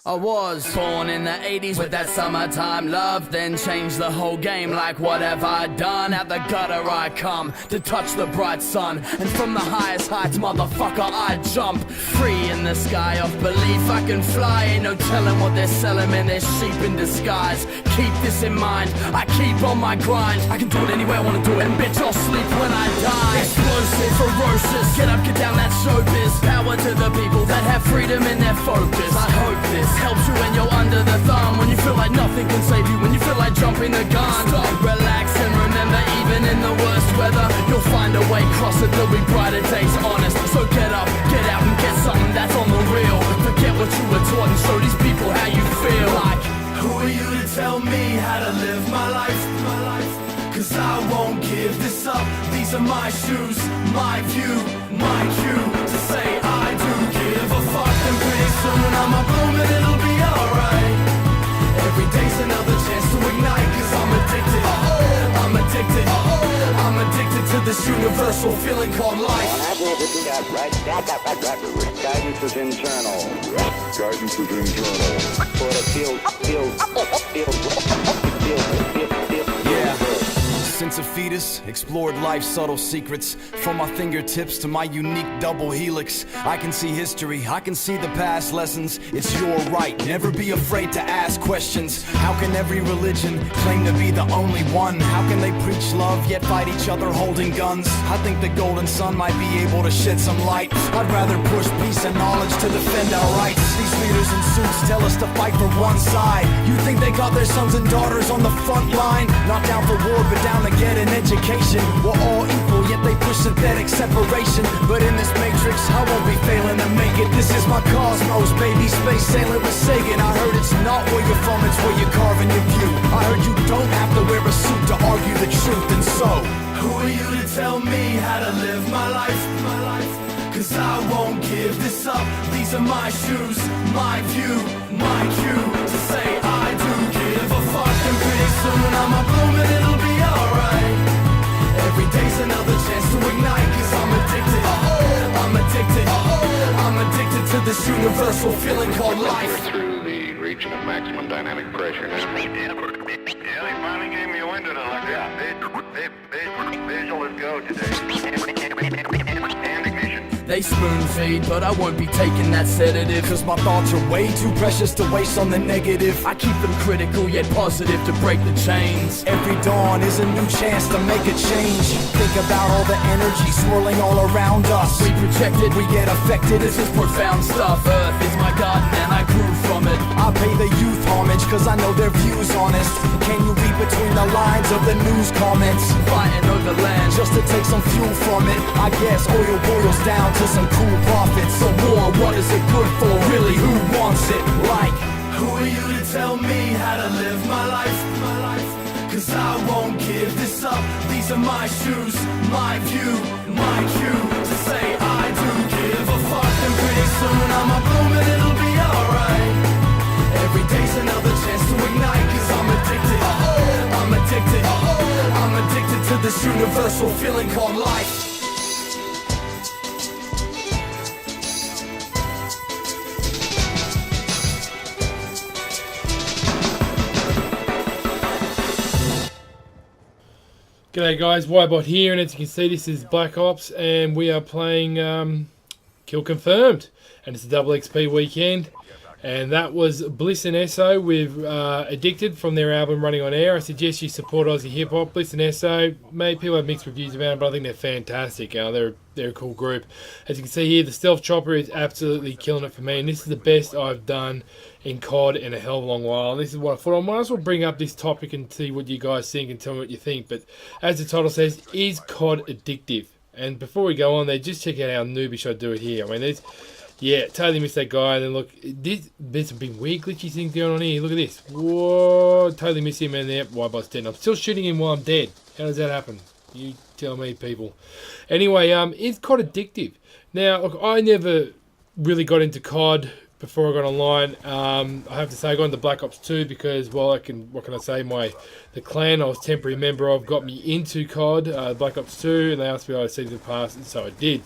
I was born in the 80s with that summertime love, then changed the whole game. Like what have I done? Out the gutter I come to touch the bright sun, and from the highest heights, motherfucker, I jump. Free in the sky of belief I can fly. Ain't no telling what they're selling, man, they're sheep in disguise. Keep this in mind, I keep on my grind. I can do it any way I wanna do it, and bitch, I'll sleep when I die. Explosive, ferocious, get up, get down, that's showbiz. Power to the people that have freedom in their focus. I hope this helps you when you're under the thumb, when you feel like nothing can save you, when you feel like jumping the gun. Stop, relax, and remember, even in the worst weather, you'll find a way, cross it, there'll be brighter days, honest. So get up, get out, and get something that's on the real. Forget what you were taught and show these people how you feel. Like, who are you to tell me how to live my life? Cause I won't give this up. These are my shoes, my view, my cue to say I do give a fuck. And pretty soon I'ma bloom and it'll be alright. Every day's another chance to ignite. Cause I'm addicted, I'm addicted, I'm addicted to this universal feeling called life. Guidance is internal. Guidance is internal. For the Yeah. Since a fetus, explored life's subtle secrets. From my fingertips to my unique double helix, I can see history, I can see the past lessons. It's your right, never be afraid to ask questions. How can every religion claim to be the only one? How can they preach love yet fight each other holding guns? I think the golden sun might be able to shed some light. I'd rather push peace and knowledge to defend our rights. These leaders in suits tell us to fight for one side. You think they got their sons and daughters on the front line? Not down for war, but down to get an education. We're all equal, yet they push synthetic separation. But in this matrix, I won't be failing to make it. This is my cosmos, baby, space sailing with Sagan. I heard it's not where you're from, it's where you're carving your view. I heard you don't have to wear a suit to argue the truth, and so who are you to tell me how to live my life? Cause I won't give this up. These are my shoes, my view, my cue to say I do give a fuck. And pretty soon I'ma bloom and it'll be alright. Every day's another chance to ignite. Cause I'm addicted, I'm addicted, I'm addicted to this universal feeling called life. We're through the region of maximum dynamic pressure now. Yeah, they finally gave me a window to look at. Visual is go today. And ignition. They spoon feed, but I won't be taking that sedative. cause my thoughts are way too precious to waste on the negative. I keep them critical yet positive to break the chains. Every dawn is a new chance to make a change. Think about all the energy swirling all around us. We project it, We get affected. this is profound stuff. Earth is my garden and I grew from it. I pay the youth homage cause I know their views honest. Can you read between the lines of the news comments? Fighting over land Just to take some fuel from it. I guess oil boils down to some cool profits. So war, what is it good for? Really, who wants it? Like, who are you to tell me how to live my life? Cause I won't give this up. These are my shoes, my view, my cue to say I do give a fuck. And pretty soon I'ma bloom and it'll be alright. Every day's another chance to ignite. Cause I'm addicted, I'm addicted, I'm addicted to this universal feeling called life. G'day guys, Ybot here, and as you can see this is Black Ops, and we are playing Kill Confirmed, and it's a double XP weekend, and that was Bliss and Esso with Addicted from their album Running on Air. I suggest you support Aussie hip hop. Bliss and Esso, maybe people have mixed reviews about them, but I think they're fantastic. They're a cool group. As you can see here, the Stealth Chopper is absolutely killing it for me, and this is the best I've done in COD in a hell of a long while. And this is what I thought. I might as well bring up this topic and see what you guys think and tell me what you think. But as the title says, is COD addictive? And before we go on there, just check out how noobish I do it here. I mean, there's, yeah, totally missed that guy. And then look, there's some big weird glitchy things going on here. Look at this. Whoa, totally missed him in there. Ybot's dead. I'm still shooting him while I'm dead. How does that happen? You tell me, people. Anyway, is COD addictive? Now, look, I never really got into COD before I got online. I have to say I got into Black Ops 2 because, well, what can I say, the clan I was temporary member of got me into COD, Black Ops 2, and they asked me if I see the pass, and so I did.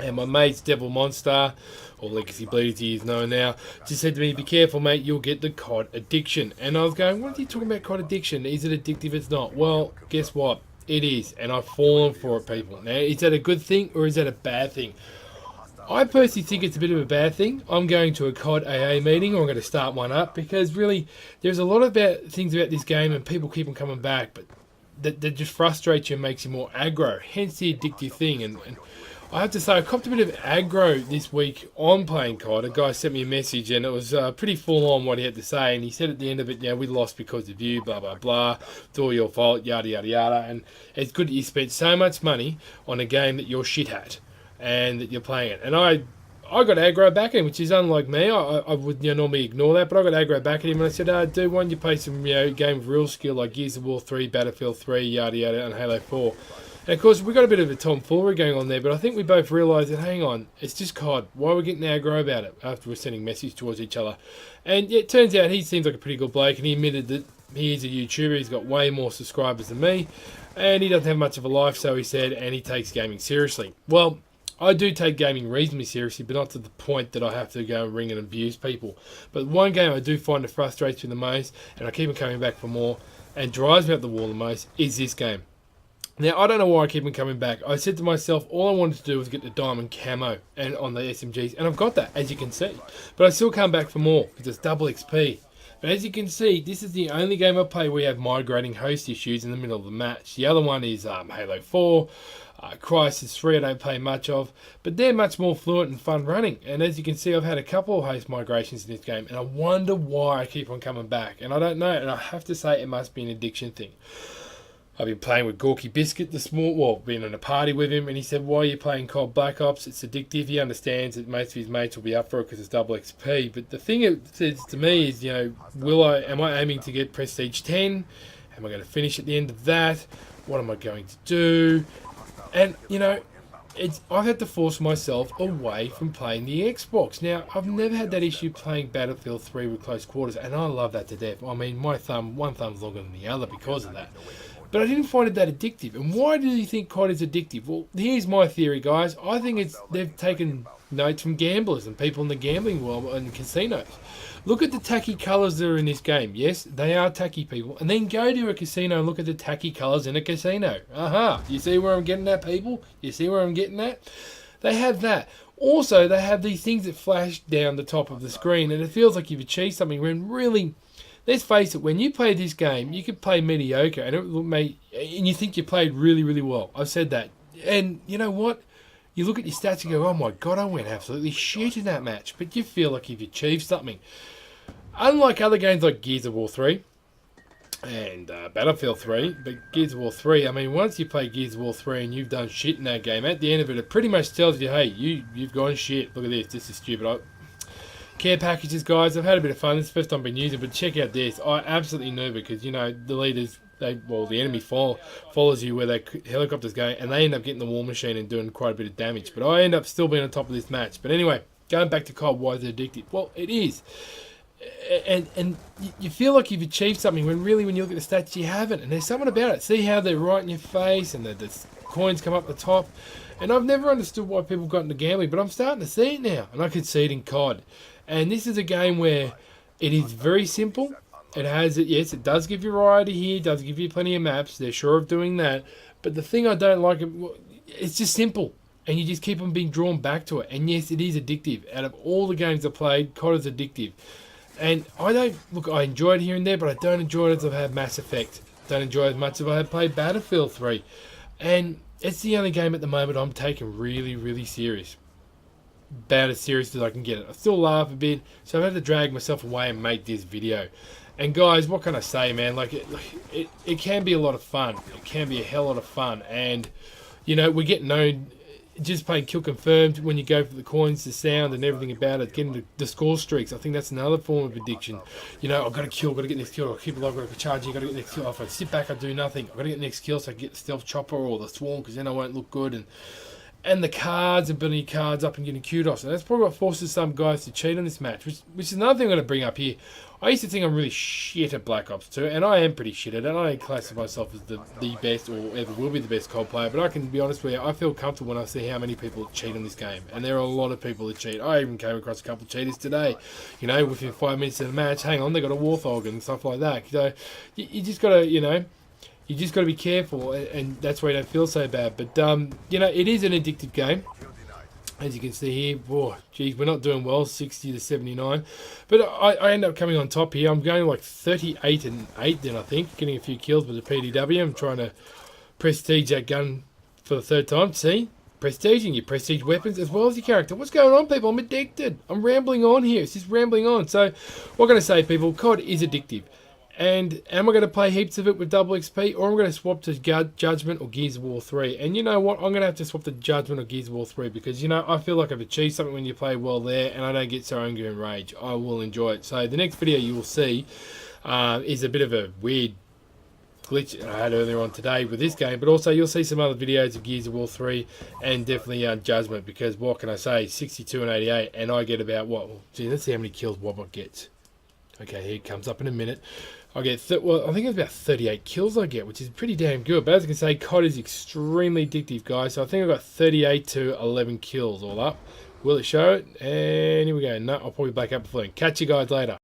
And my mate's Devil Monster, or Legacy Bleed as he is known now, just said to me, be careful mate, you'll get the COD addiction. And I was going, what are you talking about COD addiction? Is it addictive? It's not. Well, guess what? It is, and I've fallen for it, people. Now, is that a good thing or is that a bad thing? I personally think it's a bit of a bad thing. I'm going to a COD AA meeting, or I'm going to start one up, because really, there's a lot of things about this game, and people keep on coming back, but that just frustrates you and makes you more aggro, hence the addictive thing. And I have to say, I copped a bit of aggro this week on playing COD. A guy sent me a message, and it was pretty full on what he had to say. And he said at the end of it, we lost because of you, blah, blah, blah. It's all your fault, yada, yada, yada. And it's good that you spent so much money on a game that you're shit at and that you're playing it. And I got aggro back at him, which is unlike me. I would normally ignore that, but I got aggro back at him, and I said, dude, why don't you play some game of real skill like Gears of War 3, Battlefield 3, yada, yada, and Halo 4. And of course, we got a bit of a tomfoolery going on there, but I think we both realised that, hang on, it's just COD. Why are we getting aggro about it after we're sending messages towards each other? And it turns out he seems like a pretty good bloke, and he admitted that he is a YouTuber. He's got way more subscribers than me, and he doesn't have much of a life, so he said, and he takes gaming seriously. Well, I do take gaming reasonably seriously, but not to the point that I have to go and ring and abuse people. But one game I do find that frustrates me the most, and I keep on coming back for more, and drives me up the wall the most, is this game. Now, I don't know why I keep on coming back. I said to myself, all I wanted to do was get the diamond camo and on the SMGs, and I've got that, as you can see. But I still come back for more, because it's double XP. But as you can see, this is the only game I play where we have migrating host issues in the middle of the match. The other one is Halo 4, Crisis 3 I don't play much of, but they're much more fluent and fun running. And as you can see, I've had a couple of host migrations in this game, and I wonder why I keep on coming back. And I don't know, and I have to say it must be an addiction thing. I've been playing with Gorky Biscuit this morning, been in a party with him, and he said, why are you playing COD Black Ops? It's addictive. He understands that most of his mates will be up for it because it's double XP. But the thing it says to me is, am I aiming to get Prestige 10? Am I going to finish at the end of that? What am I going to do? And, I've had to force myself away from playing the Xbox. Now, I've never had that issue playing Battlefield 3 with close quarters, and I love that to death. I mean, one thumb's longer than the other because of that. But I didn't find it that addictive. And why do you think COD is addictive? Well, here's my theory, guys. I think they've taken notes from gamblers and people in the gambling world and casinos. Look at the tacky colours that are in this game. Yes, they are tacky, people. And then go to a casino and look at the tacky colours in a casino. Aha. You see where I'm getting at, people? You see where I'm getting at? They have that. Also, they have these things that flash down the top of the screen, and it feels like you've achieved something when really... Let's face it, when you play this game, you could play mediocre and you think you played really, really well. I've said that. And you know what? You look at your stats and go, oh my God, I went absolutely shit in that match. But you feel like you've achieved something. Unlike other games like Gears of War 3 and Battlefield 3, but Gears of War 3, I mean, once you play Gears of War 3 and you've done shit in that game, at the end of it, it pretty much tells you, hey, you've gone shit. Look at this is stupid. Care packages, guys, I've had a bit of fun. This is the first time I've been using, but check out this. I absolutely knew, because the leaders, the enemy follows you where the helicopters go, and they end up getting the war machine and doing quite a bit of damage. But I end up still being on top of this match. But anyway, going back to COD, why is it addictive? Well, it is. And you feel like you've achieved something when really, when you look at the stats, you haven't. And there's something about it. See how they're right in your face, and the coins come up the top. And I've never understood why people got into gambling, but I'm starting to see it now. And I could see it in COD. And this is a game where it is very simple. It has, yes, it does give you variety here. It does give you plenty of maps. They're sure of doing that. But the thing I don't like, it's just simple. And you just keep on being drawn back to it. And yes, it is addictive. Out of all the games I played, COD is addictive. And I enjoy it here and there, but I don't enjoy it as I've had Mass Effect. Don't enjoy it as much as I have played Battlefield 3. And it's the only game at the moment I'm taking really, really serious. About as serious as I can get it. I still laugh a bit, so I've had to drag myself away and make this video. And guys, what can I say, man? It can be a lot of fun. It can be a hell lot of fun. And, we get known just playing Kill Confirmed when you go for the coins, the sound and everything about it, getting the score streaks. I think that's another form of addiction. I've got to kill, got to get next kill, I'll keep it alive, I've got to charge, got to get next kill. If I sit back, I do nothing. I've got to get next kill so I can get the stealth chopper or the swarm, because then I won't look good. and the cards and building your cards up and getting kudos. And that's probably what forces some guys to cheat on this match, which is another thing I'm going to bring up here. I used to think I'm really shit at Black Ops 2, and I am pretty shit at it. I don't classify myself as the best or ever will be the best COD player, but I can be honest with you, I feel comfortable when I see how many people cheat on this game. And there are a lot of people that cheat. I even came across a couple of cheaters today. You know, within 5 minutes of the match, hang on, they got a Warthog and stuff like that. So you just got to, you know, you just got to be careful, and that's why you don't feel so bad. But, you know, it is an addictive game. As you can see here, whoa, geez, we're not doing well, 60 to 79. But I end up coming on top here. I'm going like 38 and 8 then, I think. Getting a few kills with the PDW. I'm trying to prestige that gun for the third time. See? Prestiging your prestige weapons as well as your character. What's going on, people? I'm addicted. I'm rambling on here. It's just rambling on. So, what can I say, people? COD is addictive. And am I going to play heaps of it with double XP, or am I going to swap to Judgment or Gears of War 3? And you know what? I'm going to have to swap to Judgment or Gears of War 3 because, you know, I feel like I've achieved something when you play well there, and I don't get so angry and rage. I will enjoy it. So the next video you will see is a bit of a weird glitch I had earlier on today with this game, but also you'll see some other videos of Gears of War 3 and definitely Judgment, because what can I say, 62 and 88, and I get about what? Well, gee, let's see how many kills Wobbot gets. Okay, here it comes up in a minute. I get, well, I think it's about 38 kills I get, which is pretty damn good. But as I can say, COD is extremely addictive, guys. So I think I got 38 to 11 kills all up. Will it show it? And here we go. No, I'll probably back up before then. Catch you guys later.